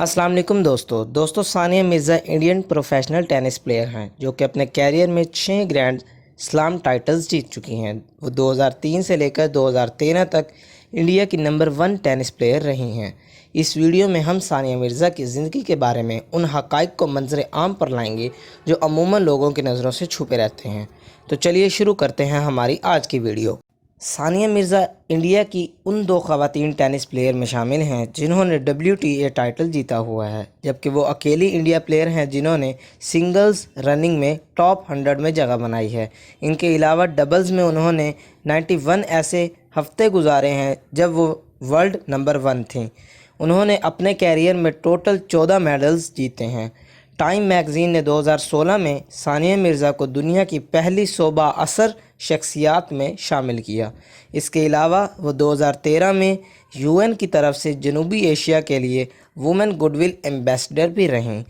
अस्सलाम वालेकुम दोस्तों Sania Mirza Indian professional tennis player हैं जो कि अपने कैरियर में 6 ग्रैंड स्लैम टाइटल्स जीत चुकी हैं। वो 2003 से लेकर 2013 तक इंडिया की नंबर 1 टेनिस प्लेयर रही हैं। इस वीडियो में हम सानिया मिर्ज़ा की ज़िंदगी के बारे में उन हक़ाइक़ को मंज़र आम पर लाएंगे जो अमूमन लोगों की नज़रों से छुपे रहते हैं। तो चलिए शुरू करते हैं हमारी आज की वीडियो। सानिया मिर्ज़ा इंडिया की उन 2 ख़वातीन टेनिस प्लेयर में शामिल हैं जिन्होंने WTA टाइटल जीता हुआ है, जबकि वो अकेली इंडिया प्लेयर हैं जिन्होंने सिंगल्स रनिंग में टॉप 100 में जगह बनाई है। इनके अलावा डबल्स में उन्होंने 91 ऐसे हफ्ते गुजारे हैं जब वो वर्ल्ड नंबर 1 थीं। उन्होंने अपने कैरियर में टोटल 14 मेडल्स जीते हैं। टाइम मैगज़ीन ने 2016 में सानिया मिर्ज़ा को दुनिया की पहली 100 बाअसर शख्सियात में शामिल किया। इसके अलावा वो 2013 में UN की तरफ से जनूबी एशिया के लिए वुमेन गुडविल एम्बेसडर भी रहीं।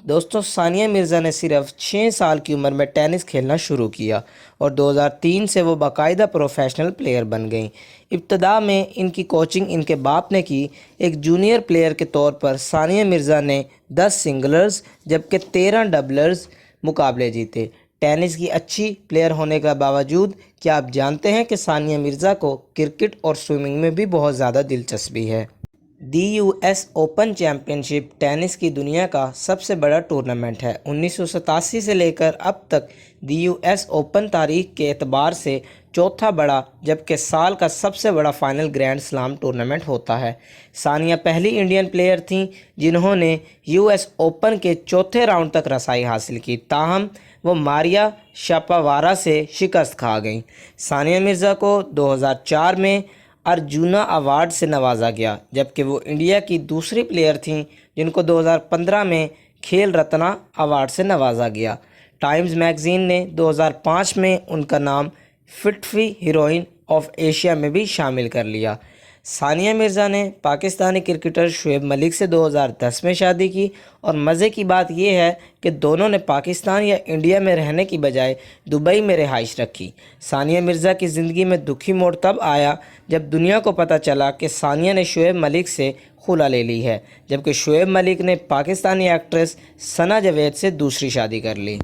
दोस्तों, सानिया मिर्ज़ा ने सिर्फ 6 साल की उम्र में टेनिस खेलना शुरू किया और 2003 से वो बाकायदा प्रोफेशनल प्लेयर बन गईं। इब्तदा में इनकी कोचिंग इनके बाप ने की। एक जूनियर प्लेयर के तौर पर सानिया मिर्ज़ा ने 10 सिंगलर्स जबकि 13 डबलर्स मुकाबले जीते। टेनिस की अच्छी प्लेयर होने के बावजूद क्या आप जानते हैं कि सानिया मिर्ज़ा को क्रिकेट और स्विमिंग में भी बहुत ज़्यादा दिलचस्पी है। US ओपन चैम्पियनशिप टेनिस की दुनिया का सबसे बड़ा टूर्नामेंट है। 1987 से लेकर अब तक US ओपन तारीख के एतबार से चौथा बड़ा जबकि साल का सबसे बड़ा फाइनल ग्रैंड स्लैम टूर्नामेंट होता है। सानिया पहली इंडियन प्लेयर थीं जिन्होंने US ओपन के चौथे राउंड तक रसाई हासिल की, ताहम वो मारिया शापावारा से शिकस्त खा गईं। सानिया मिर्ज़ा को 2004 में अर्जुना अवार्ड से नवाजा गया, जबकि वो इंडिया की दूसरी प्लेयर थीं जिनको 2015 में खेल रत्ना अवार्ड से नवाजा गया। टाइम्स मैगज़ीन ने 2005 में उनका नाम 50 हीरोइन ऑफ एशिया में भी शामिल कर लिया। सानिया मिर्ज़ा ने पाकिस्तानी क्रिकेटर शुएब मलिक से 2010 में शादी की और मज़े की बात यह है कि दोनों ने पाकिस्तान या इंडिया में रहने की बजाय दुबई में रिहाइश रखी। सानिया मिर्ज़ा की ज़िंदगी में दुखी मोड़ तब आया जब दुनिया को पता चला कि सानिया ने शुएब मलिक से खुला ले ली है, जबकि शुएब मलिक ने पाकिस्तानी एक्ट्रेस सना जावेद से दूसरी शादी कर ली।